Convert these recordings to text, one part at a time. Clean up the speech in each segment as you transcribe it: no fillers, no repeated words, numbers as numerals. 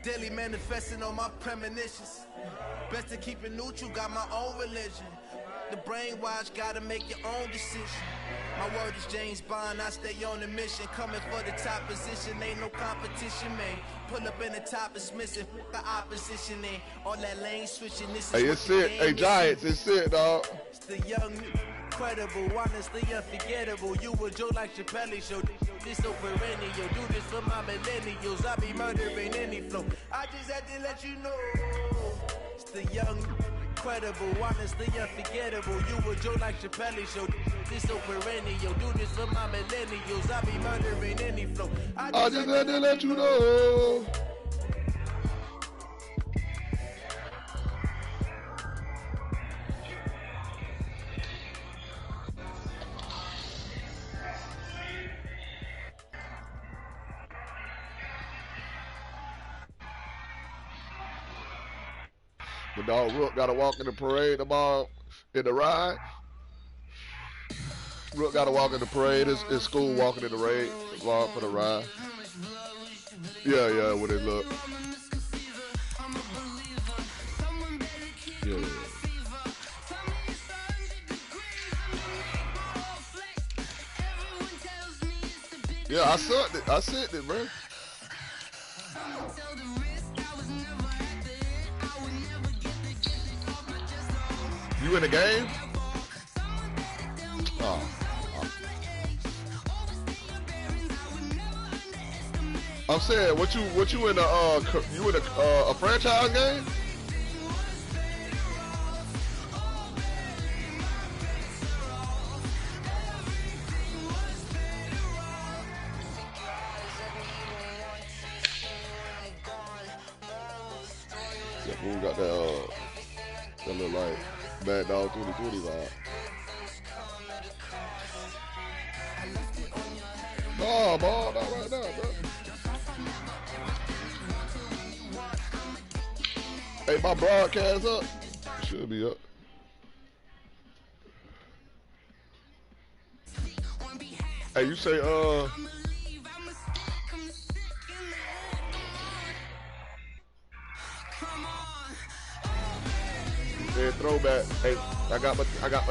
Daily manifesting on my premonitions. Best to keep it neutral, got my own religion. The brainwash, gotta make your own decision. My word is James Bond, I stay on the mission. Coming for the top position, ain't no competition, man. Pull up in the top, it's missing, the opposition in. All that lane switching, this is hey, it's it. Hey, Giants, it's it, dog. It's the young, incredible, honestly unforgettable. You a Joe like Chappelle show. This so perennial, do this for my millennials. I be murdering any flow. I just had to let you know. It's the young, incredible, honestly unforgettable. You a Joe like Chappelle show. This so perennial, do this for my millennials. I be murdering any flow. I just had to let you know. The dog Rook got to walk in the parade tomorrow in the ride. Rook got to walk in the parade. His school walking in the raid for the ride. Yeah, what it look. Yeah. Yeah, I sent it, man. You in the game? Oh. I'm saying, what you in a franchise game? Yeah, we got that little like Bad Dog 2020 vibe. Oh, ball, not right now, bro. Hey, my broadcast up. Should be up. Hey, you say, yeah, throwback. Hey, I got my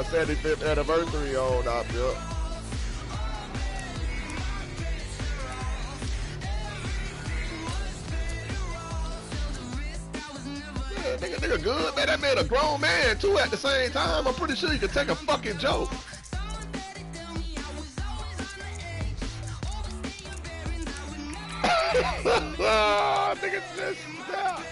75th anniversary on out there. Nigga good, man. That man a grown man, too, at the same time. I'm pretty sure he could take a fucking joke. Nigga just stop.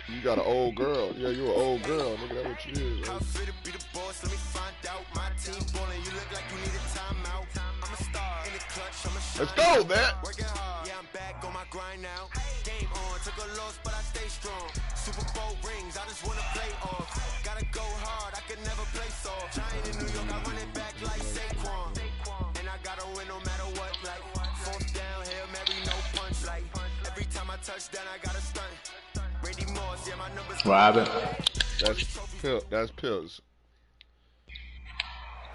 You got an old girl. Yeah, you an old girl. Nigga, that's what you is. Right? Be the boss, let me find out. My team balling, you look like you need a timeout. I'm a star in the clutch, I'm a let's go, man. Working hard. Yeah, I'm back on my grind now. Game on, took a loss, but I stay strong. Super Bowl rings, I just wanna play off. Gotta go hard, I can never play soft. Giant in New York, I run it back like Saquon. And I gotta win no matter what. Like fourth down, Hail Mary, no punch. Like every time I touch down, I gotta stunt. Rabbit. That's pills.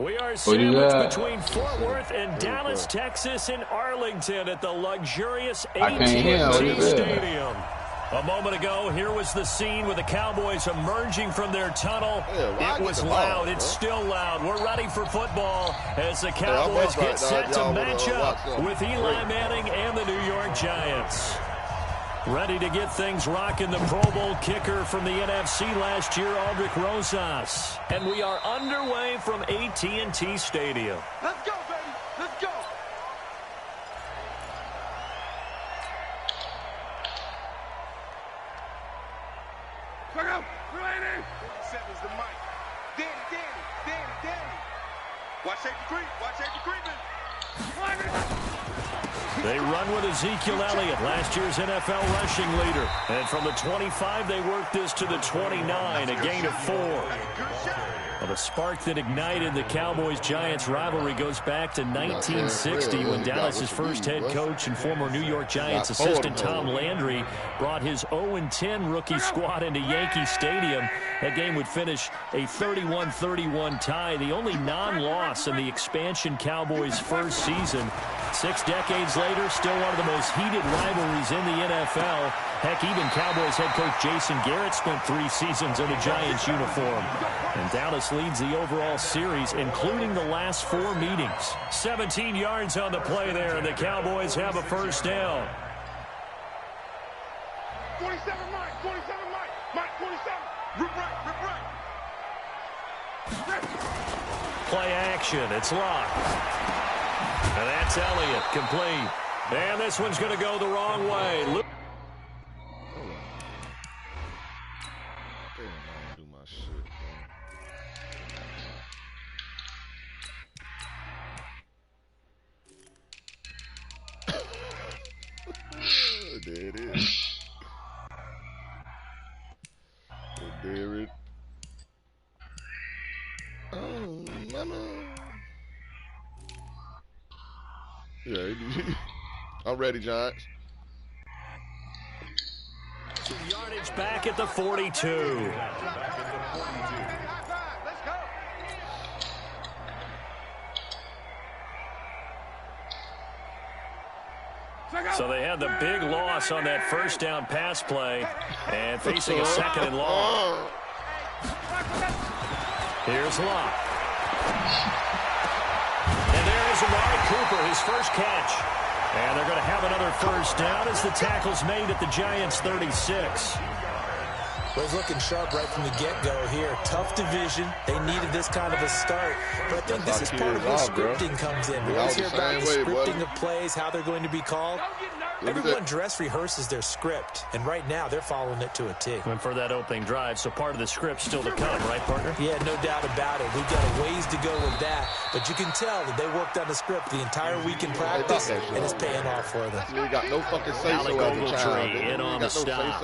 We are sandwiched between Fort Worth and Dallas, Texas, and Arlington at the luxurious AT&T Stadium. A moment ago, here was the scene with the Cowboys emerging from their tunnel. It was loud. It's still loud. We're ready for football as the Cowboys get set to match up with Eli Manning and the New York Giants. Ready to get things rocking, the Pro Bowl kicker from the NFC last year, Aldrich Rosas. And we are underway from AT&T Stadium. Let's go, baby. Let's go. Check out. Ready. 57's the mic. Danny. Watch safety creep. Watch safety creeping. They run with Ezekiel Elliott, last year's NFL rushing leader. And from the 25, they work this to the 29, a gain of 4. Well, the spark that ignited the Cowboys-Giants rivalry goes back to 1960 when Dallas's first head coach and former New York Giants assistant Tom Landry brought his 0-10 rookie squad into Yankee Stadium. That game would finish a 31-31 tie, the only non-loss in the expansion Cowboys' first season. 6 decades later, still one of the most heated rivalries in the NFL. Heck, even Cowboys head coach Jason Garrett spent 3 seasons in a Giants uniform. And Dallas leads the overall series, including the last 4 meetings. 17 yards on the play there, and the Cowboys have a first down. 27, Mike. 27, Mike. Mike, 27. Rip right, rip right. Play action. It's locked. And that's Elliott, complete. And this one's going to go the wrong way. There it is. There it. Oh, mama. Yeah, I'm ready, Giants. Some yardage back at the 42. So they had the big loss on that first down pass play and facing a 2nd and long. Here's Locke. And there is Amari Cooper, his first catch. And they're going to have another first down as the tackle's made at the Giants' 36. Was looking sharp right from the get-go here. Tough division. They needed this kind of a start. But I think this is part of where scripting comes in. We always hear about the scripting of plays, how they're going to be called. Everyone dress rehearses their script, and right now they're following it to a T. Went for that opening drive, so part of the script still to come, right, partner? Yeah, no doubt about it. We've got a ways to go with that, but you can tell that they worked on the script the entire week in practice, and it's paying off for them. You ain't got no fucking say-so as a child. In on the stop.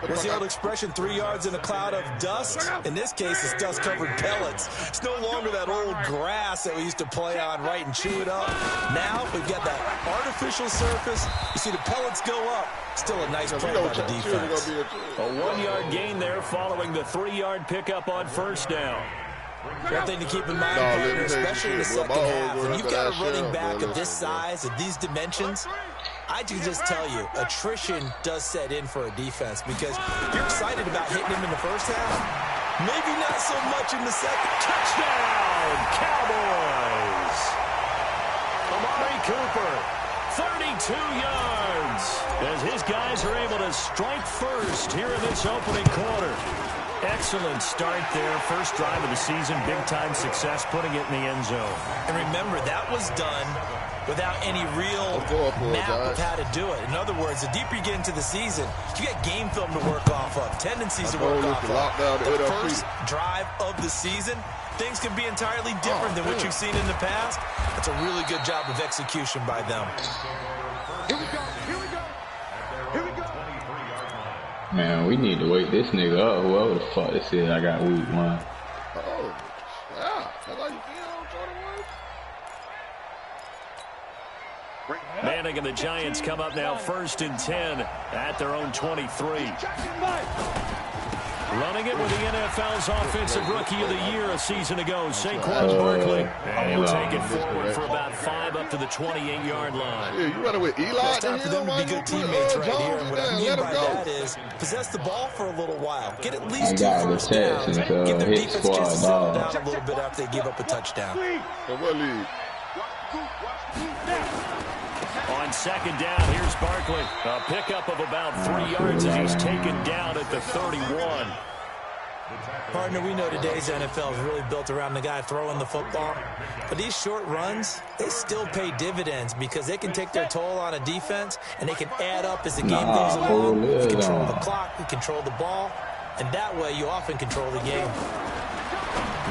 What's the old expression, 3 yards in a cloud of dust? In this case, it's dust-covered pellets. It's no longer that old grass that we used to play on, right, and chew it up. Now we've got that artificial surface. You see the pellets go up. Still a nice play by the defense. A 1-yard gain there following the 3-yard pickup on first down. One thing to keep in mind, partner, especially in the second half, when you've got a running back of this size, of these dimensions, I can just tell you, attrition does set in for a defense because you're excited about hitting him in the first half. Maybe not so much in the second. Touchdown, Cowboys! Amari Cooper, 32 yards, as his guys are able to strike first here in this opening quarter. Excellent start there. First drive of the season, big-time success, putting it in the end zone. And remember, that was done without any real map of how to do it. In other words, the deeper you get into the season, you got game film to work off of, tendencies to work off of. The first drive of the season, things can be entirely different than what you've seen in the past. That's a really good job of execution by them. Here we go. Here we go. Here we go. Man, we need to wake this nigga up, whoever the fuck this is I got week 1. Oh, yeah. That's how you feel, Jordan Woods? Manning and the Giants come up now 1st and 10 at their own 23. Running it with the NFL's Offensive Rookie of the Year a season ago, Saquon Barkley. And he'll take it forward for about 5 up to the 28-yard line. Yeah, you running with Eli? It's time for them to be good teammates right here. And what I mean by that is possess the ball for a little while. Get at least 2 first downs. Give their defense a chance to settle down a little bit after they give up a touchdown. What league? On 2nd down, here's Barkley. A pickup of about 3 yards as he's taken down at the 31. Partner, we know today's NFL is really built around the guy throwing the football. But these short runs, they still pay dividends because they can take their toll on a defense and they can add up as the game goes along. You control the clock, you control the ball, and that way you often control the game.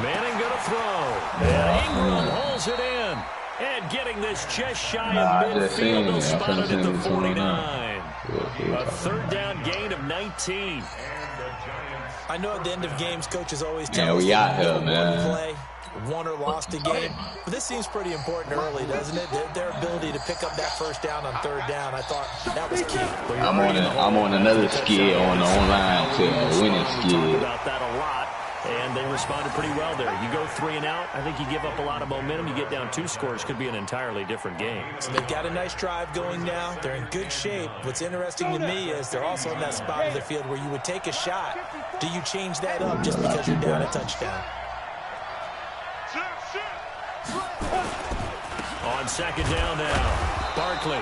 Manning going to throw. And Ingram holds it in. And getting this just shy of midfield, they'll spot it at the 49. A third down gain of 19. I know at the end of games, coaches always tell us we out here, man. Play, won or lost a game. But this seems pretty important early, doesn't it? Their ability to pick up that first down on third down, I thought that was key. I'm on another skid on the online to winning skid. About that a lot. And they responded pretty well there. You go 3 and out, I think you give up a lot of momentum. You get down 2 scores, could be an entirely different game. So they've got a nice drive going now. They're in good shape. What's interesting to me is they're also in that spot of the field where you would take a shot. Do you change that up just because you're down a touchdown? On second down now, Barkley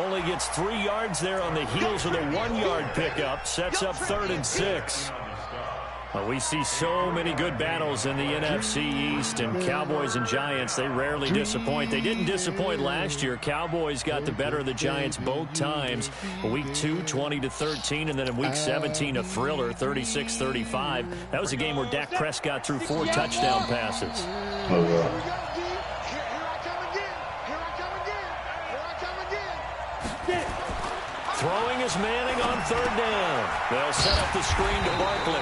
only gets 3 yards there on the heels of the 1-yard pickup. Sets up 3rd and 6. Well, we see so many good battles in the NFC East, and Cowboys and Giants, they rarely disappoint. They didn't disappoint last year. Cowboys got the better of the Giants both times. Week 2, 20-13, and then in Week 17, a thriller, 36-35. That was a game where Dak Prescott threw 4 touchdown passes. Throwing is Manning on 3rd down. They'll set up the screen to Barkley.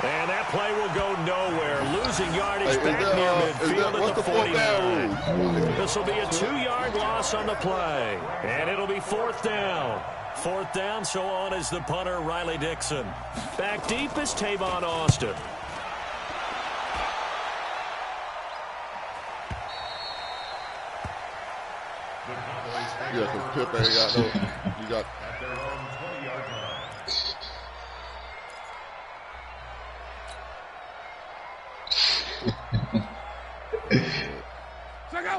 And that play will go nowhere. Losing yardage back near midfield at the 49. This will be a 2-yard loss on the play. And it'll be 4th down. 4th down, so on is the punter, Riley Dixon. Back deep is Tavon Austin. Yeah, because Pip ain't got no. You got.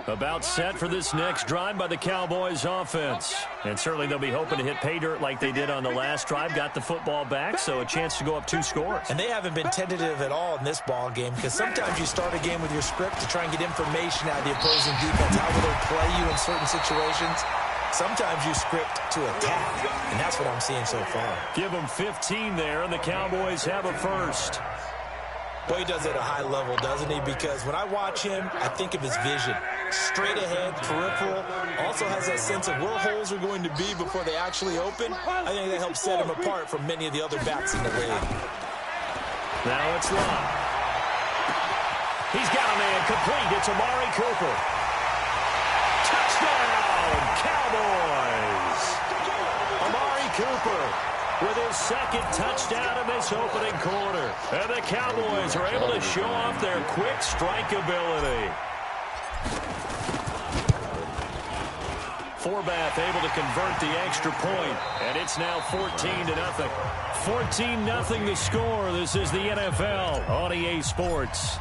About set for this next drive by the Cowboys offense. And certainly they'll be hoping to hit pay dirt like they did on the last drive. Got the football back, so a chance to go up 2 scores. And they haven't been tentative at all in this ball game, because sometimes you start a game with your script to try and get information out of the opposing defense. How will they play you in certain situations? Sometimes you script to attack, and that's what I'm seeing so far. Give them 15 there, and the Cowboys have a first. Boy, he does it at a high level, doesn't he? Because when I watch him, I think of his vision. Straight ahead, peripheral. Also has that sense of where holes are going to be before they actually open. I think that helps set him apart from many of the other backs in the league. Now it's Love. He's got a man complete. It's Amari Cooper. Touchdown, Cowboys. Amari Cooper with his 2nd touchdown of this opening quarter. And the Cowboys are able to show off their quick strike ability. Forbath able to convert the extra point, and it's now 14-0. 14-0 the score. This is the NFL on EA Sports.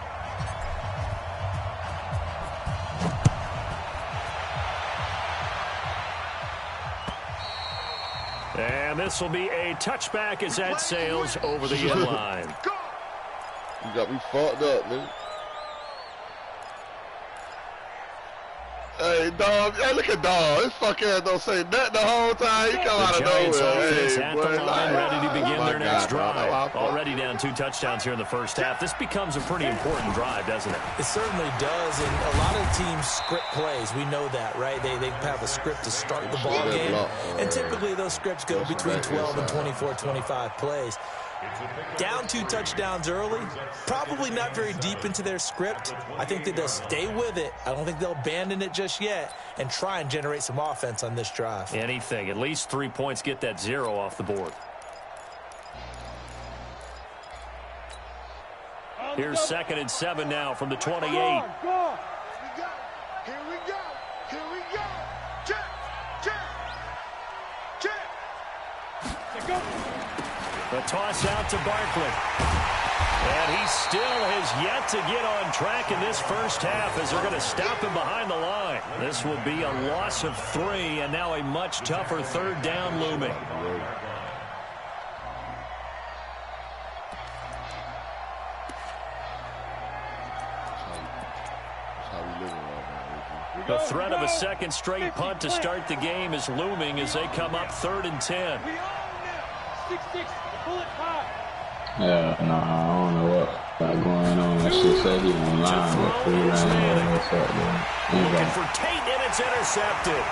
And this will be a touchback as that sails over the end line. You got me fucked up, man. Hey, dog. Hey, look at dog. This fuck ass don't say nothing the whole time. He come out of nowhere. Hey, at the line, ready to begin their next drive. Already down 2 touchdowns here in the first half. This becomes a pretty important drive, doesn't it? It certainly does, and a lot of teams script plays. We know that, right? They have a script to start the ball game, and typically those scripts go between 12 and 24, 25 plays. Down 2 touchdowns early, probably not very deep into their script. I think that they'll stay with it. I don't think they'll abandon it just yet and try and generate some offense on this drive. Anything. At least 3 points, get that 0 off the board. Here's 2nd and 7 now from the 28. Here we go. Check. The toss out to Barkley. And he still has yet to get on track in this first half as they're going to stop him behind the line. This will be a loss of 3, and now a much tougher 3rd down looming. The threat of a 2nd straight punt to start the game is looming as they come up 3rd and 10. Yeah, no, I don't know what got going on. That shit said he online, but he ran what's up there. Looking for Tate, and it's intercepted.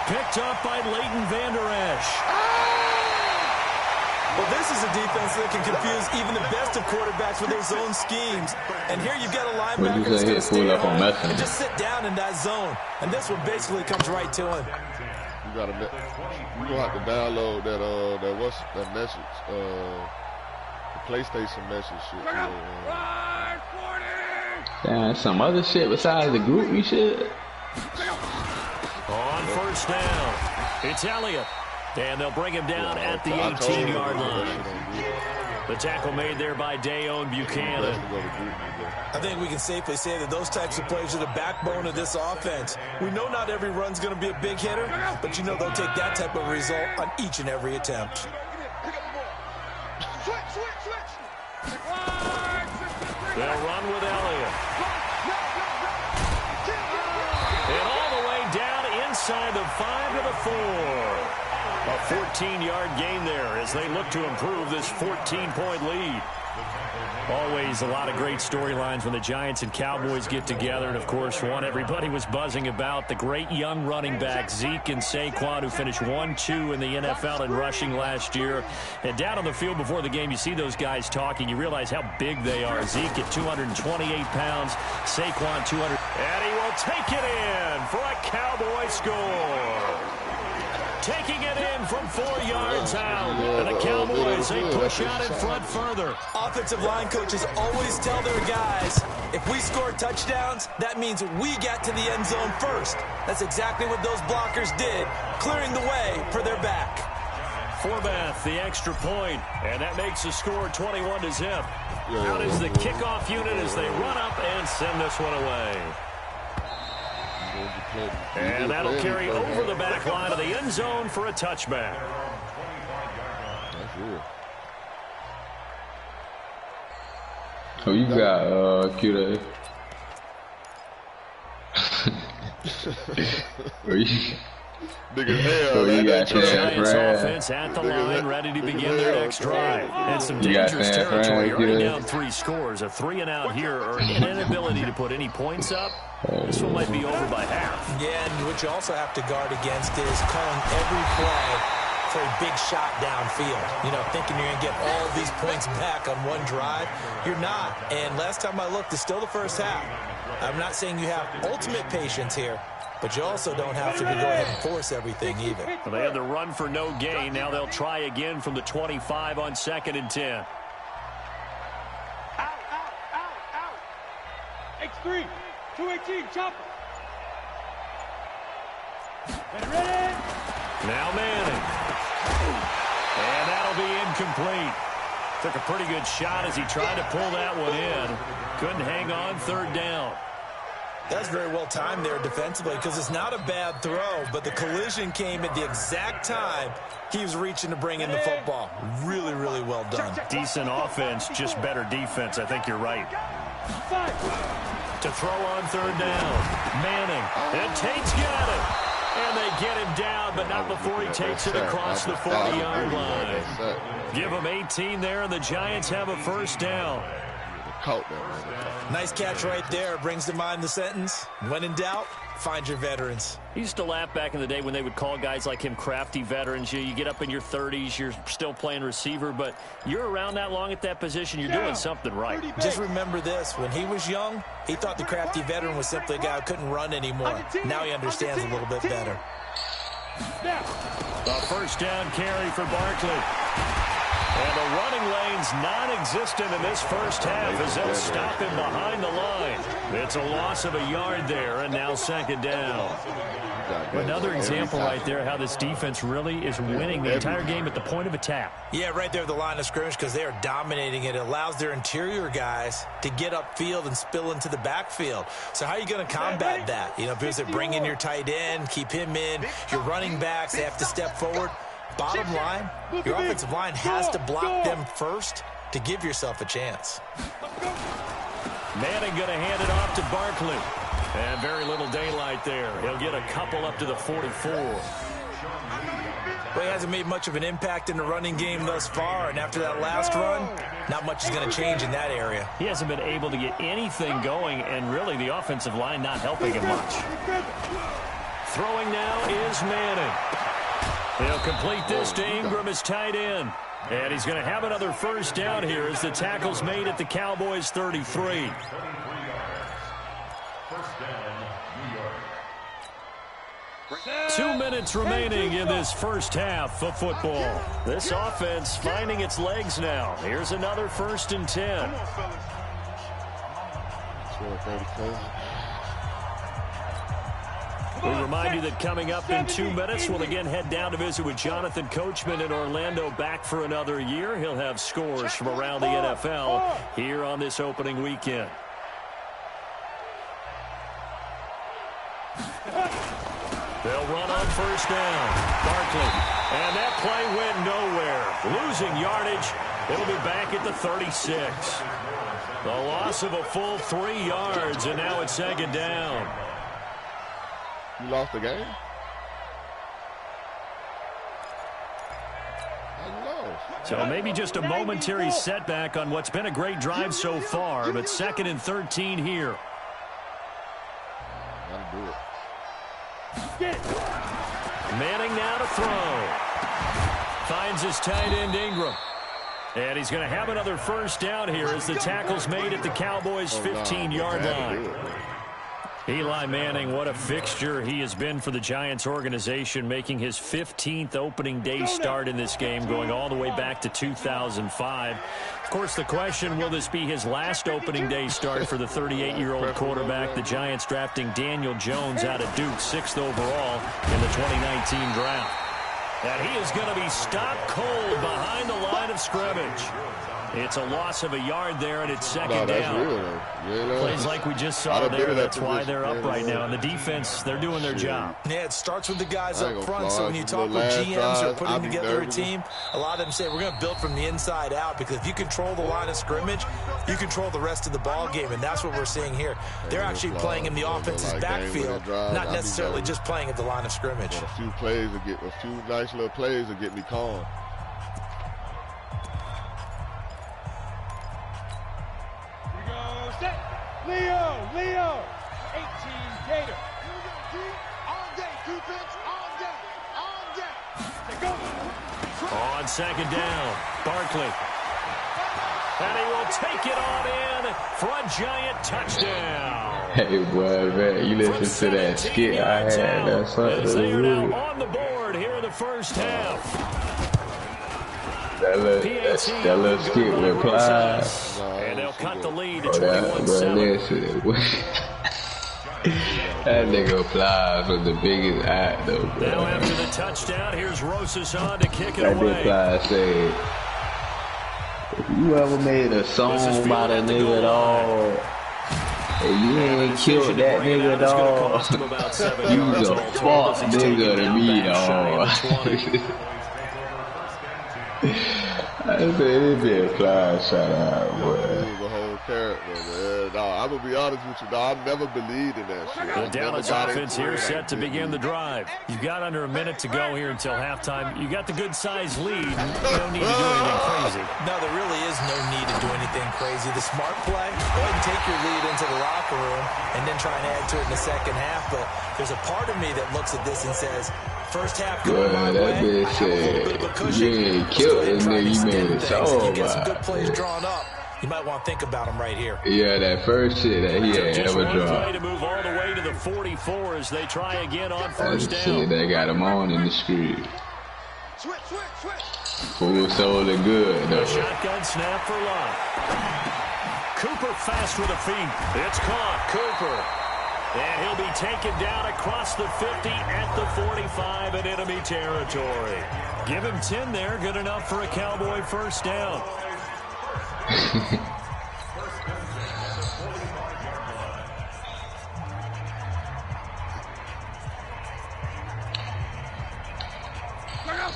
Picked up by Leighton Vander Esch. Well, this is a defense that can confuse even the best of quarterbacks with their zone schemes. And here you've got a linebacker that's going to stay home and just sit down in that zone. And this one basically comes right to him. You gonna have to download that message, the PlayStation message shit. Damn, some other shit besides the group we should. On first down, it's Elliott. And they'll bring him down at the 18-yard line. The tackle made there by Dayon Buchanan. I think we can safely say that those types of plays are the backbone of this offense. We know not every run's going to be a big hitter, but you know they'll take that type of result on each and every attempt. They'll run with Elliott. And all the way down inside the 5 to the 4. A 14-yard gain there as they look to improve this 14-point lead. Always a lot of great storylines when the Giants and Cowboys get together. And, of course, one everybody was buzzing about, the great young running back Zeke and Saquon, who finished 1-2 in the NFL in rushing last year. And down on the field before the game, you see those guys talking. You realize how big they are. Zeke at 228 pounds, Saquon 200. And he will take it in for a Cowboy score. Taking it in from 4 yards out. And the Cowboys, they push out in front further. Offensive line coaches always tell their guys, if we score touchdowns, that means we got to the end zone first. That's exactly what those blockers did, clearing the way for their back. Forbath, the extra point, and that makes the score 21-0. Out is the kickoff unit as they run up and send this one away. And that'll carry over the back line of the end zone for a touchback. Oh, you got QA. You got Giants offense at the line, ready to begin their next drive. And some dangerous territory. You're already down 3 scores. A 3-and-out here, or an inability to put any points up. This one might be over by half. Yeah, and what you also have to guard against is calling every play for a big shot downfield. You know, thinking you're going to get all these points back on one drive. You're not. And last time I looked, it's still the first half. I'm not saying you have ultimate patience here, but you also don't have to go ahead and force everything either. Well, they had the run for no gain. Now they'll try again from the 25 on 2nd and 10. Out. X3, 218, chopper. Ready? Now Manning. And that'll be incomplete. Took a pretty good shot as he tried to pull that one in. Couldn't hang on 3rd down. That's very well timed there defensively because it's not a bad throw, but the collision came at the exact time he was reaching to bring in the football. Really, really well done. Decent offense, just better defense. I think you're right. To throw on 3rd down. Manning. And Tate's got it. And they get him down, but not before he takes it across the 40-yard line. Give him 18 there, and the Giants have a 1st down. Nice catch right there. Brings to mind the sentence, when in doubt, find your veterans. He used to laugh back in the day when they would call guys like him crafty veterans. You get up in your 30s, you're still playing receiver, but you're around that long at that position, you're doing something right. Just remember this. When he was young, he thought the crafty veteran was simply a guy who couldn't run anymore. Now he understands a little bit better. The 1st down carry for Barkley. And the running lane's non-existent in this 1st half as they'll stop him behind the line. It's a loss of a yard there, and now 2nd down. Another example right there how this defense really is winning the entire game at the point of attack. Yeah, right there at the line of scrimmage because they are dominating it. It allows their interior guys to get upfield and spill into the backfield. So how are you going to combat that? You know, because they bring in your tight end, keep him in. Your running backs, they have to step forward. Bottom line, your offensive line has to block them first to give yourself a chance. Manning going to hand it off to Barkley. And very little daylight there. He'll get a couple up to the 44. Well, he hasn't made much of an impact in the running game thus far, and after that last run, not much is going to change in that area. He hasn't been able to get anything going, and really the offensive line not helping him much. Throwing now is Manning. He'll complete this to Ingram as tight end. And he's going to have another first down here as the tackle's made at the Cowboys 33. 2 minutes remaining in this first half of football. This offense finding its legs now. Here's another 1st and 10. We remind you that coming up in 2 minutes, we'll again head down to visit with Jonathan Coachman in Orlando, back for another year. He'll have scores from around the NFL here on this opening weekend. They'll run on first down. Barkley. And that play went nowhere. Losing yardage. It'll be back at the 36. The loss of a full 3 yards, and now it's 2nd down. You lost the game? So maybe just a momentary setback on what's been a great drive so far, but 2nd and 13 here. That'll do it. Manning now to throw. Finds his tight end Ingram. And he's going to have another first down here as the tackle's made at the Cowboys' 15-yard line. Eli Manning, what a fixture he has been for the Giants organization, making his 15th opening day start in this game, going all the way back to 2005. Of course, the question, will this be his last opening day start for the 38-year-old quarterback? The Giants drafting Daniel Jones out of Duke, 6th overall in the 2019 draft. And he is going to be stopped cold behind the line of scrimmage. It's a loss of a yard there, and it's 2nd down. Plays like we just saw there. That's why they're up right now. And the defense, they're doing their job. Yeah, it starts with the guys up front. So when you talk with GMs or putting together a team, a lot of them say we're going to build from the inside out, because if you control the line of scrimmage, you control the rest of the ball game, and that's what we're seeing here. They're actually playing in the offense's backfield, not necessarily just playing at the line of scrimmage. A few nice little plays will get me calm. Leo, 18 Gator. On deck, defense, on deck. Go. On 2nd down, Barkley. And he will take it on in for a Giant touchdown. Hey, boy, man, you listen to that skit I had. That's something. They are now on the board here in the first half. That little skit with Plies. And they'll cut the lead to 21-7. That nigga Plies was the biggest act, though, bro. Now after the touchdown, here's Rosas on to kick it away. That nigga Plies said, if you ever made a song about a nigga dog, and you ain't killed that nigga dog, you's a fuck nigga to me, dog. I said it be a fly shout out, boy. The whole character, man. I'm gonna be honest with you, dog. I never believed in that shit. The Dallas offense here set to begin the drive. You've got under a minute to go here until halftime. You got the good-sized lead. No need to do anything crazy. No, there really is no need to do anything crazy. The smart play, go ahead and take your lead into the locker room and then try and add to it in the second half. But there's a part of me that looks at this and says, first half going my way, I have a little bit of a cushion. You ain't killed this nigga, you made it so you get some good plays drawn up. You might want to think about them right here. Yeah, that first shit that he had ever dropped. To move all the way to the 44 as they try again on first down. Shit that got him on in the street. Full soul and good, though. A shotgun snap for Love. Cooper fast with the feet. It's caught. Cooper. And he'll be taken down across the 50 at the 45 in enemy territory. Give him 10 there. Good enough for a Cowboy first down.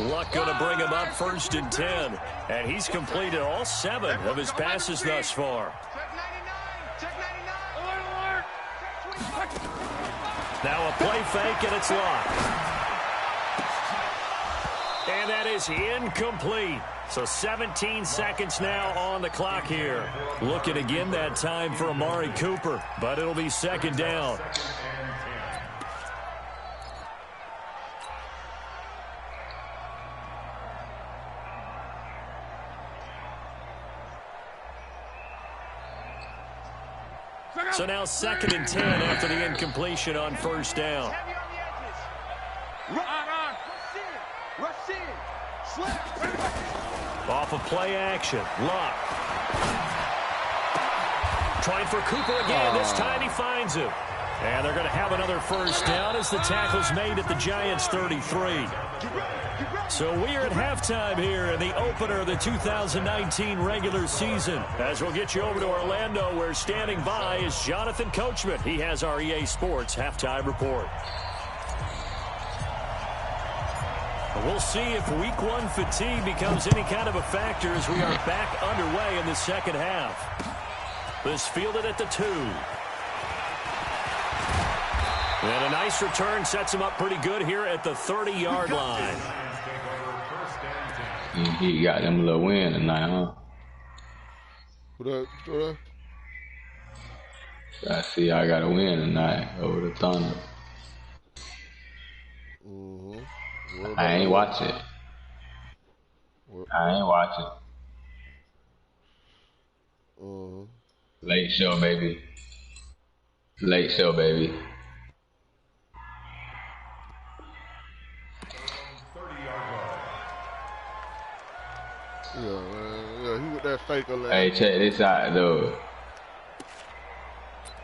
Luck going to bring him up 1st and 10. And he's completed all 7 of his passes thus far. Now a play fake, and it's locked. And that is incomplete. So 17 seconds now on the clock here. Looking again that time for Amari Cooper, but it'll be 2nd down. So now 2nd and 10 after the incompletion on 1st down. Off of play action. Luck. Trying for Cooper again. This time he finds him. And they're going to have another 1st down as the tackle's made at the Giants' 33. So we are at halftime here in the opener of the 2019 regular season. As we'll get you over to Orlando, where standing by is Jonathan Coachman. He has our EA Sports halftime report. We'll see if week 1 fatigue becomes any kind of a factor as we are back underway in the second half. This fielded at the 2. And a nice return sets him up pretty good here at the 30-yard line. He got them a little win tonight, huh? What up? I see I got a win tonight over the Thunder. I ain't watch it. Late show, baby. Yeah, he with that faker. Hey, check this out, though.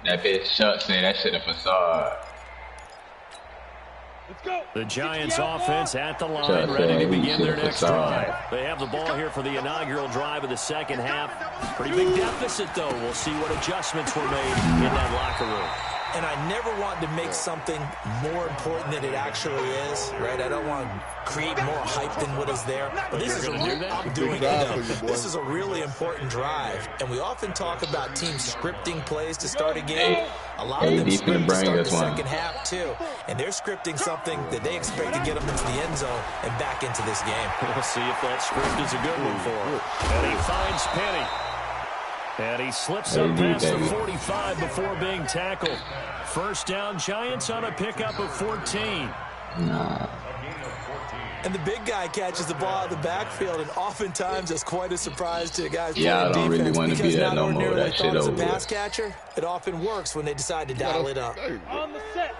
That bitch Chuck said that shit a facade. The Giants offense at the line, ready to begin their next drive. They have the ball here for the inaugural drive of the second half. Pretty big deficit, though. We'll see what adjustments were made in that locker room. And I never want to make something more important than it actually is, right? I don't want to create more hype than what is there. But this is this is a really important drive. And we often talk about teams scripting plays to start a game. A lot of them script to start the second half, too. And they're scripting something that they expect to get them into the end zone and back into this game. We'll see if that script is a good one for him. And he finds Penny. And he slips up past the 45 before being tackled. 1st down, Giants on a pickup of 14. And the big guy catches the ball out of the backfield, and oftentimes it's quite a surprise to guys playing defense. I don't really want to be that no more. That shit over. As a pass catcher, it often works when they decide to dial it up. On the set.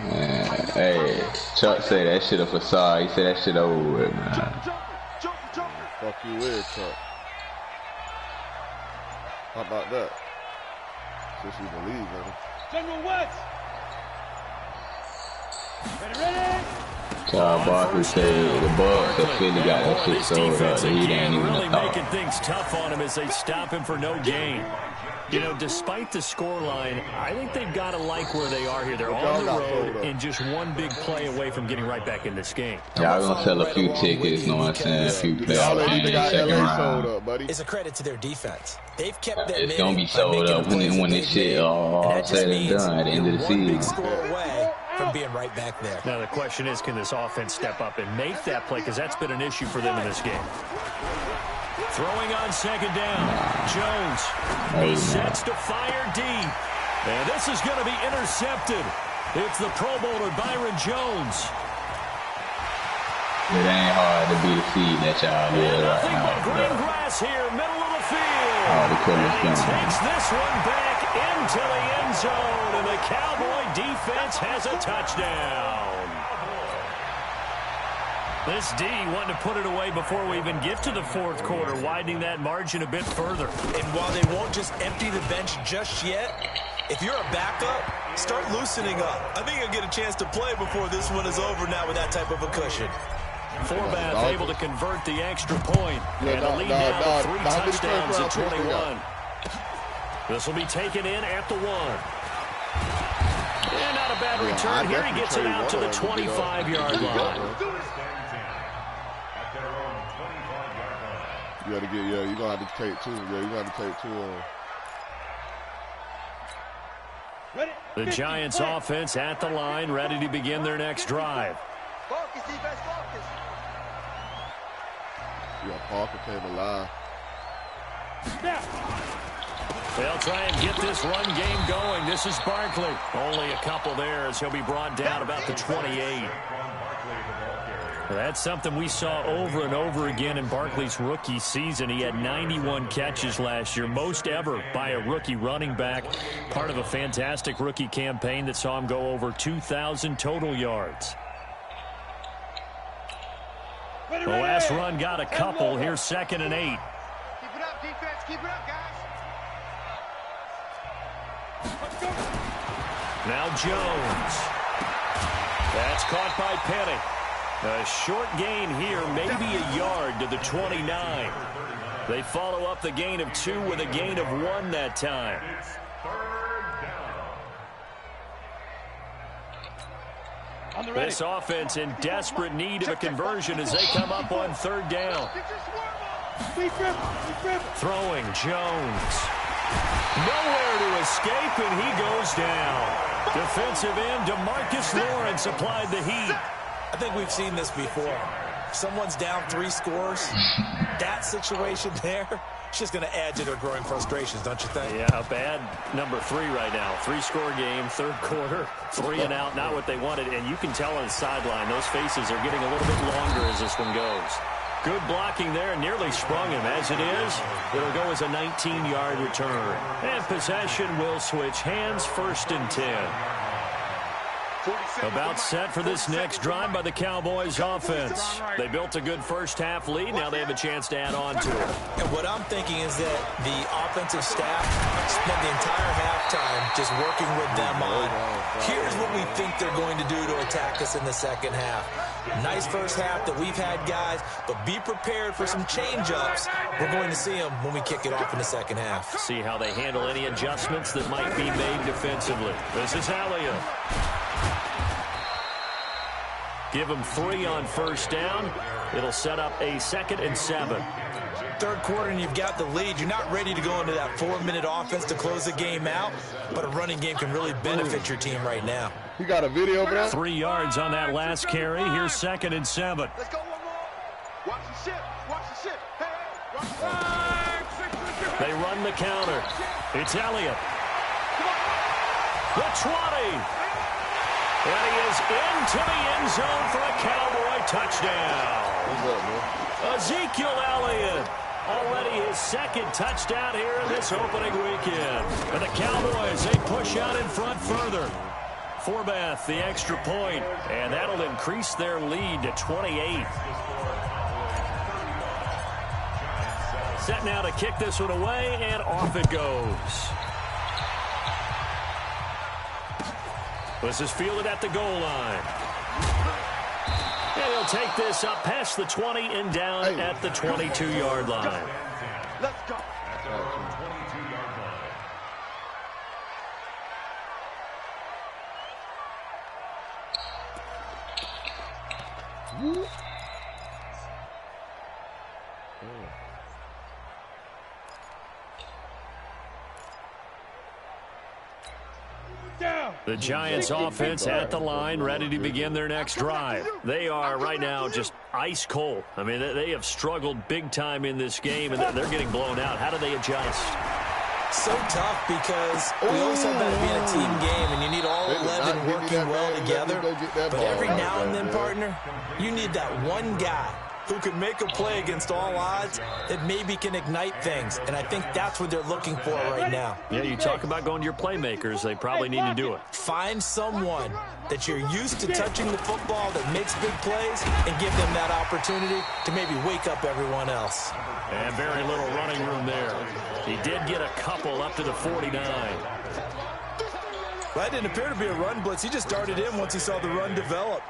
Man, hey, Chuck said that shit a facade. He said that shit over with, man. Fuck you with, Chuck. How about that? Since you believe in it. General West. Ready. Charles Barkley said the Bucks that Philly got that shit sold up. He ain't even really making things tough on him as they stop him for no gain. You know, despite the scoreline, I think they've got to like where they are here. They're on the road and just one big play away from getting right back in this game. Y'all gonna sell a few tickets, you know what I'm saying? A few playoff games. It's a credit to their defense. They've kept that. It's gonna be sold up when this shit all said and done at the end of the season. From being right back there. Now the question is, can this offense step up and make that play? Because that's been an issue for them in this game. Throwing on 2nd down. Jones. He sets to fire deep. And this is going to be intercepted. It's the Pro Bowler Byron Jones. It ain't hard to be the seed that y'all did right now. Green grass here, middle of the field. He takes this one back into the end zone, and the Cowboy defense has a touchdown. This D wanting to put it away before we even get to the 4th quarter, widening that margin a bit further. And while they won't just empty the bench just yet, if you're a backup, start loosening up. I think you'll get a chance to play before this one is over now with that type of a cushion. Forbath able to convert the extra point. And the lead now to 3 touchdowns at 21. This will be taken in at the 1. And not a bad return here. He gets it out to the 25-yard line. You gotta get, you're gonna have to take 2. Yeah, you gotta take 2. The Giants offense at the line, ready to begin their next drive. Focus, defense, focus. Yeah, Parker came alive. They'll try and get this run game going. This is Barkley. Only a couple there as he'll be brought down about the 28. That's something we saw over and over again in Barkley's rookie season. He had 91 catches last year, most ever by a rookie running back. Part of a fantastic rookie campaign that saw him go over 2,000 total yards. The last run got a couple. Here's 2nd and 8. Keep it up, defense. Keep it up, guys. Let's go. Now Jones. That's caught by Penny. A short gain here, maybe a yard to the 29. They follow up the gain of 2 with a gain of 1 that time. This offense in desperate need of a conversion as they come up on 3rd down. Throwing Jones. Nowhere to escape, and he goes down. Defensive end DeMarcus Lawrence applied the heat. I think we've seen this before. Someone's down 3 scores. That situation there, it's just going to add to their growing frustrations, don't you think? Yeah, a bad number 3 right now. 3-score game, 3rd quarter, 3 and out, not what they wanted. And you can tell on the sideline, those faces are getting a little bit longer as this one goes. Good blocking there, nearly sprung him. As it is, it'll go as a 19-yard return. And possession will switch hands, 1st and 10. About set for this next drive by the Cowboys offense. They built a good first-half lead. Now they have a chance to add on to it. And what I'm thinking is that the offensive staff spent the entire halftime just working with them on, here's what we think they're going to do to attack us in the second half. Nice first half that we've had, guys, but be prepared for some change-ups. We're going to see them when we kick it off in the second half. See how they handle any adjustments that might be made defensively. This is Elliott. Give them 3 on 1st down. It'll set up a 2nd and 7. 3rd quarter and you've got the lead. You're not ready to go into that 4-minute offense to close the game out, but a running game can really benefit your team right now. You got a video, bro? 3 yards on that last carry. Here's 2nd and 7. Let's go one more. Watch the ship. Watch the ship. Hey, watch the They run the counter. It's Elliott. The 20. And he is into the end zone for a Cowboy touchdown. What's up, man? Ezekiel Elliott. Already his 2nd touchdown here in this opening weekend. And the Cowboys, they push out in front further. Forbath, the extra point, and that'll increase their lead to 28. Set now to kick this one away, and off it goes. This is fielded at the goal line. And he'll take this up past the 20 and down at the 22-yard line. Let's go. The Giants offense at the line, ready to begin their next drive. They are right now just ice cold. I mean, they have struggled big time in this game, and they're getting blown out. How do they adjust? So tough because we always have that being a team game, and you need all 11 working well together. But every now and then, partner, you need that one guy who can make a play against all odds that maybe can ignite things. And I think that's what they're looking for right now. Yeah, you talk about going to your playmakers. They probably need to do it. Find someone that you're used to touching the football that makes big plays and give them that opportunity to maybe wake up everyone else. And very little running room there. He did get a couple up to the 49. That didn't appear to be a run blitz. He just darted in once he saw the run develop.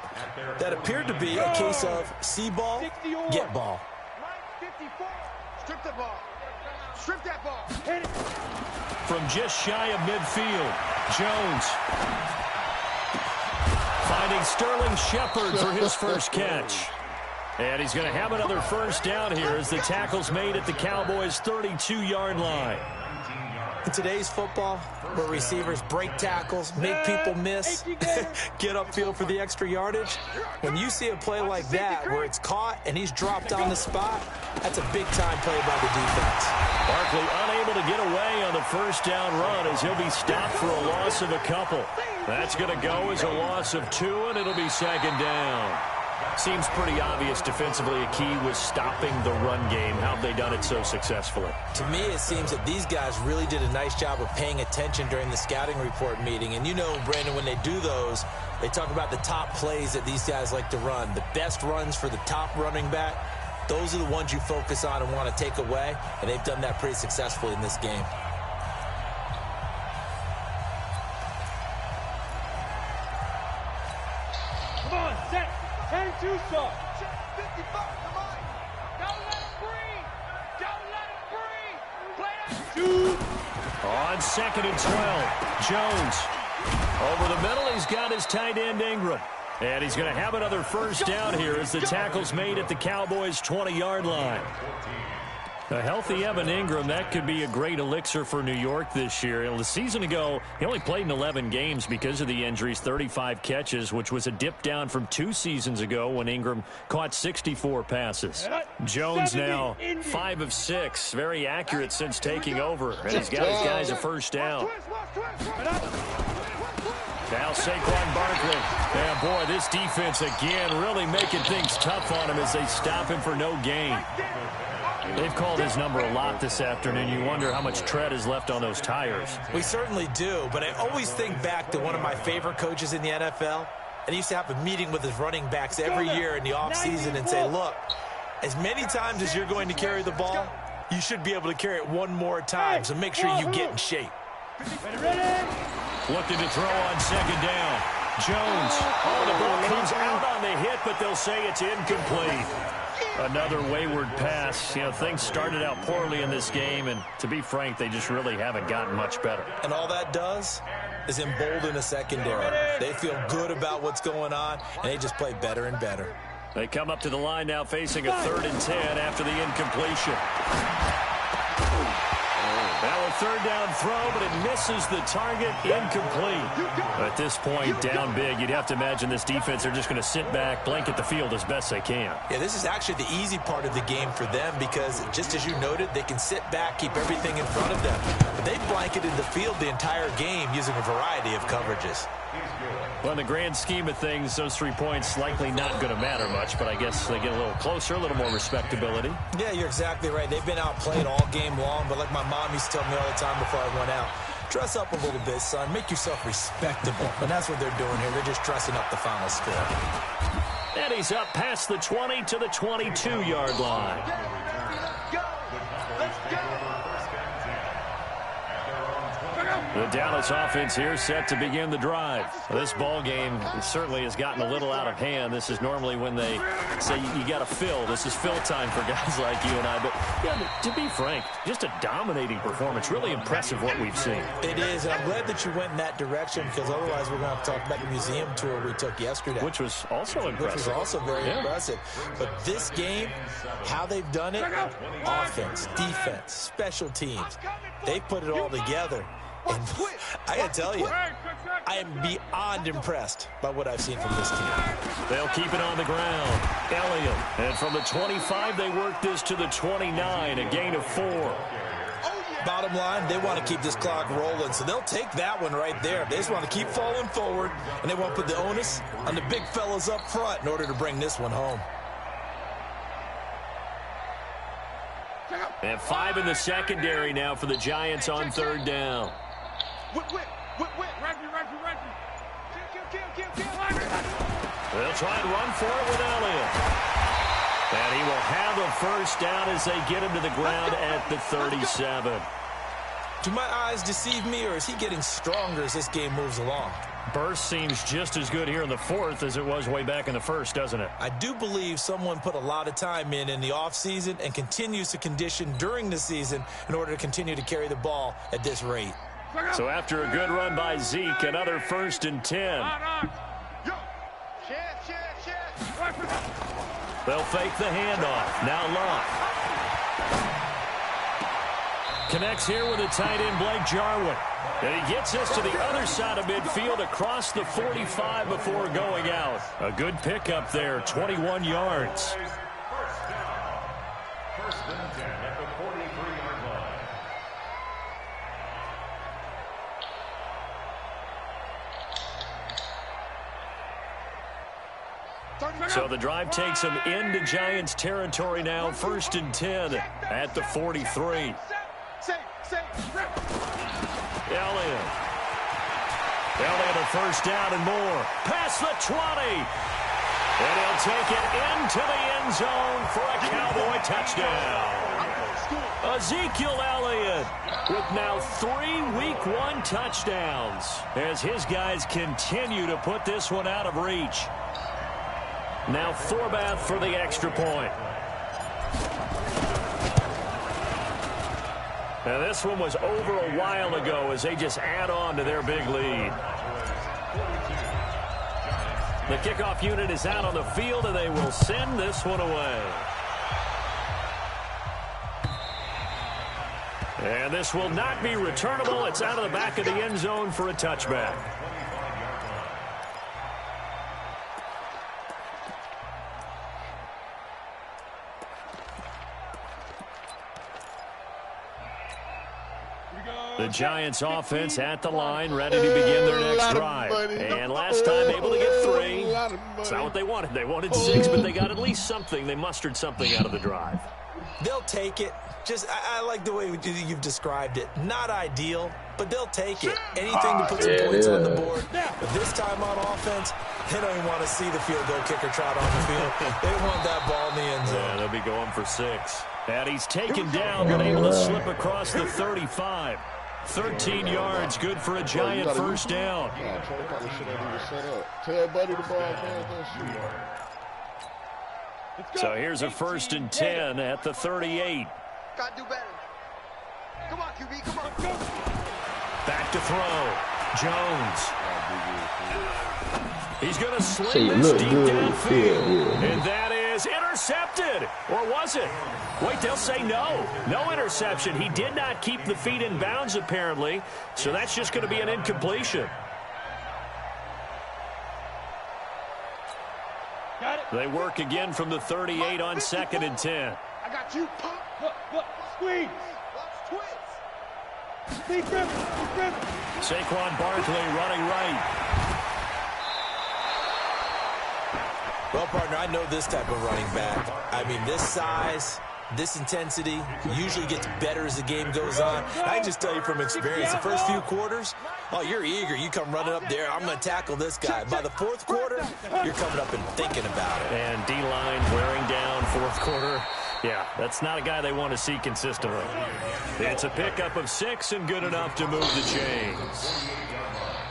That appeared to be a case of see ball, get ball. 54. Strip the ball. Strip that ball. Hit it. From just shy of midfield, Jones finding Sterling Shepard for his first catch. And he's going to have another first down here as the tackle's made at the Cowboys' 32-yard line. In today's football, where receivers break tackles, make people miss, get upfield for the extra yardage, when you see a play like that where it's caught and he's dropped on the spot, that's a big-time play by the defense. Barkley unable to get away on the first down run as he'll be stopped for a loss of a couple. That's going to go as a loss of 2, and it'll be 2nd down. Seems pretty obvious defensively a key was stopping the run game. How have they done it so successfully? To me, it seems that these guys really did a nice job of paying attention during the scouting report meeting. And you know, Brandon, when they do those, they talk about the top plays that these guys like to run. The best runs for the top running back, those are the ones you focus on and want to take away. And they've done that pretty successfully in this game. Come on, set. 10-2 start. 55, come on. Don't let him breathe. Don't let him breathe. Play that. Shoot. On 2nd and 12, Jones. Over the middle, he's got his tight end Ingram. And he's going to have another first down here as the tackle's made at the Cowboys' 20-yard line. A healthy Evan Ingram, that could be a great elixir for New York this year. The season ago, he only played in 11 games because of the injuries, 35 catches, which was a dip down from 2 seasons ago when Ingram caught 64 passes. Jones now 5 of 6, very accurate since taking over, and he's got his guys a first down. Now Saquon Barkley. And boy, this defense again really making things tough on him as they stop him for no gain. They've called his number a lot this afternoon. You wonder how much tread is left on those tires. We certainly do, but I always think back to one of my favorite coaches in the NFL. And he used to have a meeting with his running backs every year in the offseason and say, look, as many times as you're going to carry the ball, you should be able to carry it one more time, so make sure you get in shape. Looking to throw on 2nd down. Jones. Oh, the ball comes out on the hit, but they'll say it's incomplete. Another wayward pass. You know, things started out poorly in this game, and to be frank, they just really haven't gotten much better. And all that does is embolden a secondary. They feel good about what's going on, and they just play better and better. They come up to the line now facing a 3rd and 10 after the incompletion. Now a 3rd down throw, but it misses the target, incomplete. At this point, down big, you'd have to imagine this defense are just going to sit back, blanket the field as best they can. Yeah, this is actually the easy part of the game for them because, just as you noted, they can sit back, keep everything in front of them. But they blanketed the field the entire game using a variety of coverages. Well, in the grand scheme of things, those 3 points likely not going to matter much, but I guess they get a little closer, a little more respectability. Yeah, you're exactly right. They've been outplayed all game long, but like my mom used to tell me all the time before I went out, dress up a little bit, son. Make yourself respectable. And that's what they're doing here. They're just dressing up the final score. And he's up past the 20 to the 22-yard line. The Dallas offense here set to begin the drive. This ball game certainly has gotten a little out of hand. This is normally when they say you got to fill. This is fill time for guys like you and I. But yeah, to be frank, just a dominating performance. Really impressive what we've seen. It is, and I'm glad that you went in that direction because otherwise we're going to have to talk about the museum tour we took yesterday. Which was also impressive. Which was also very impressive. But this game, how they've done it, offense, defense, special teams, they put it all together. And I got to tell you, I am beyond impressed by what I've seen from this team. They'll keep it on the ground. Elliott. And from the 25, they work this to the 29, a gain of 4. Bottom line, they want to keep this clock rolling, so they'll take that one right there. They just want to keep falling forward, and they want to put the onus on the big fellas up front in order to bring this one home. And 5 in the secondary now for the Giants on 3rd down. They'll try and run for it with Elliott. And he will have a first down as they get him to the ground at the 37. Do my eyes deceive me, or is he getting stronger as this game moves along? Burst seems just as good here in the 4th as it was way back in the 1st, doesn't it? I do believe someone put a lot of time in the offseason and continues to condition during the season in order to continue to carry the ball at this rate. So after a good run by Zeke, another 1st and 10. They'll fake the handoff. Now Locke. Connects here with a tight end, Blake Jarwin. And he gets us to the other side of midfield across the 45 before going out. A good pickup there, 21 yards. First and 10 at the 43-yard line. So the drive takes them into Giants territory now. 1st and 10 at the 43. Elliott a first down and more. Past the 20. And he'll take it into the end zone for a Cowboy touchdown. Ezekiel Elliott with now 3 Week 1 touchdowns as his guys continue to put this one out of reach. Now Forbath for the extra point. Now this one was over a while ago as they just add on to their big lead. The kickoff unit is out on the field, and they will send this one away. And this will not be returnable. It's out of the back of the end zone for a touchback. The Giants offense at the line, ready to begin their next drive. And last time able to get 3. It's not what they wanted. They wanted 6, but they got at least something. They mustered something out of the drive. They'll take it. I like the way you've described it. Not ideal, but they'll take it. Anything to put some points on the board. But this time on offense, they don't even want to see the field goal kicker trot on the field. They want that ball in the end zone. Yeah, they'll be going for 6. And he's taken down, but able to slip across the 35. 13 yards, good for a Giant first down. So here's a 1st and 10 at the 38. Gotta do better. Come on, QB, come on, go. Back to throw. Jones. He's going to sling this deep downfield. And that is intercepted. Or was it? Wait, they'll say no. No interception. He did not keep the feet in bounds, apparently. So that's just going to be an incompletion. Got it. They work again from the 38 on 2nd and 10. I got you. Look, squeeze. Watch twist. Saquon Barkley running right. Well, partner, I know this type of running back. I mean, this size, this intensity usually gets better as the game goes on. I can just tell you from experience, the first few quarters, oh, you're eager. You come running up there, I'm going to tackle this guy. By the 4th quarter, you're coming up and thinking about it. And D-line wearing down 4th quarter. Yeah, that's not a guy they want to see consistently. It's a pickup of 6 and good enough to move the chains.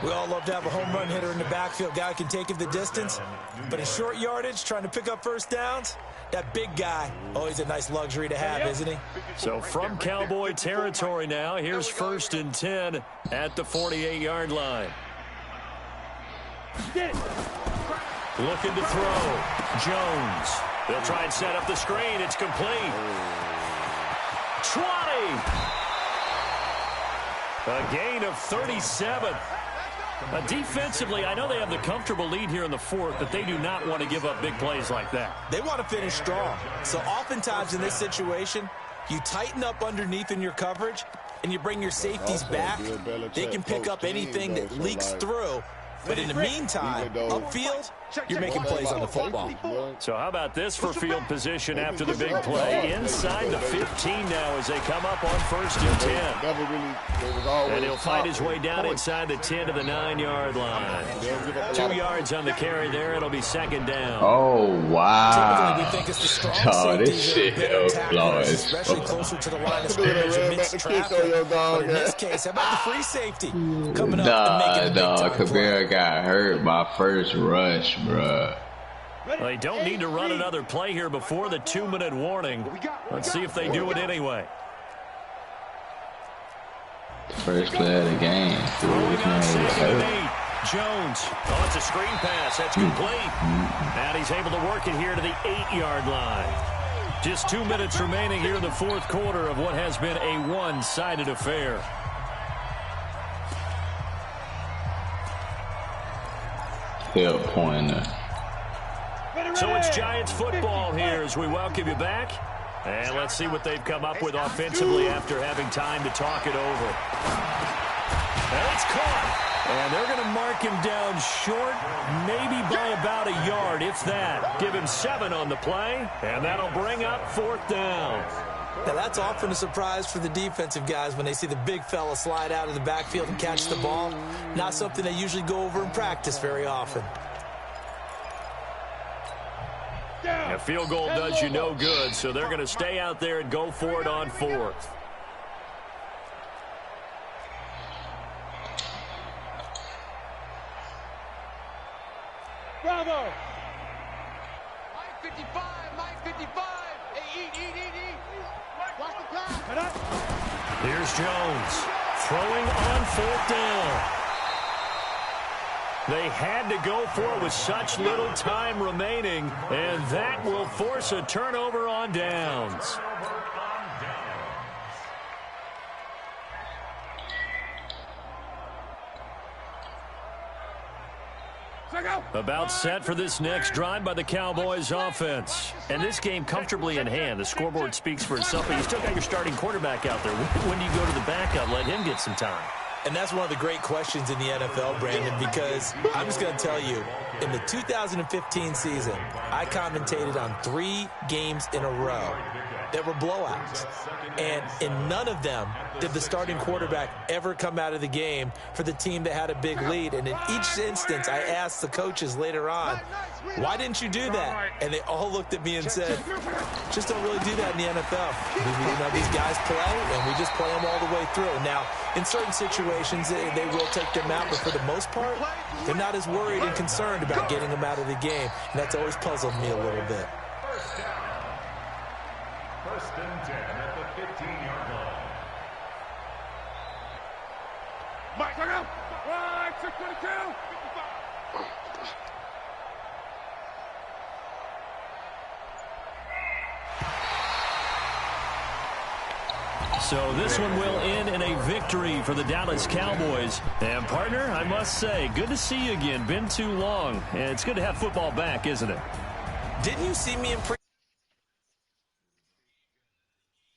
We all love to have a home run hitter in the backfield, guy who can take it the distance. But in short yardage, trying to pick up first downs, that big guy, always a nice luxury to have, isn't he? So from Cowboy territory now, here's 1st and 10 at the 48-yard line. Looking to throw. Jones. They'll try and set up the screen. It's complete. 20. A gain of 37. Defensively, I know they have the comfortable lead here in the 4th, but they do not want to give up big plays like that. They want to finish strong. So oftentimes in this situation, you tighten up underneath in your coverage, and you bring your safeties back. They can pick up anything that leaks through. But in the meantime, upfield, you're making plays on the football. So how about this for field position after the big play? Inside the 15 now as they come up on 1st and 10. And he'll fight his way down inside the 10 to the 9-yard line. 2 yards on the carry there. It'll be 2nd down. Oh, wow. Typically, we think it's the strong this shit especially closer to the line of scrimmage amidst traffic. But in this case, how about the free safety coming up and making a big time play? Got hurt my first rush, bruh. Well, they don't need to run another play here before the 2-minute warning. Let's see if they do it anyway. First play of the game. Throwing on 2nd and 8. Jones. Oh, it's a screen pass. That's complete. And he's able to work it here to the 8-yard line. Just 2 minutes remaining here in the 4th quarter of what has been a one-sided affair. Pointer. So it's Giants football here as we welcome you back. And let's see what they've come up with offensively after having time to talk it over. And it's caught. And they're going to mark him down short, maybe by about a yard, if that. Give him 7 on the play, and that'll bring up 4th down. Now, that's often a surprise for the defensive guys when they see the big fella slide out of the backfield and catch the ball. Not something they usually go over in practice very often. A field goal does you no good, so they're going to stay out there and go for it on 4th. Bravo! Mike 55, Mike 55. Hey, eat. Watch the clock. Here's Jones throwing on 4th down. They had to go for it with such little time remaining, and that will force a turnover on downs. About set for this next drive by the Cowboys offense. And this game comfortably in hand. The scoreboard speaks for itself, but you still got your starting quarterback out there. When do you go to the backup, let him get some time? And that's one of the great questions in the NFL, Brandon, because I'm just going to tell you, in the 2015 season, I commentated on 3 games in a row that were blowouts. And in none of them did the starting quarterback ever come out of the game for the team that had a big lead. And in each instance, I asked the coaches later on, why didn't you do that? And they all looked at me and said, just don't really do that in the NFL. You know, these guys play, and we just play them all the way through. Now, in certain situations, they will take them out, but for the most part, they're not as worried and concerned about getting them out of the game. And that's always puzzled me a little bit. First and 10 at the 15-yard line. Mike, check out. 622. So this one will end in a victory for the Dallas Cowboys. And, partner, I must say, good to see you again. Been too long. And it's good to have football back, isn't it? Didn't you see me in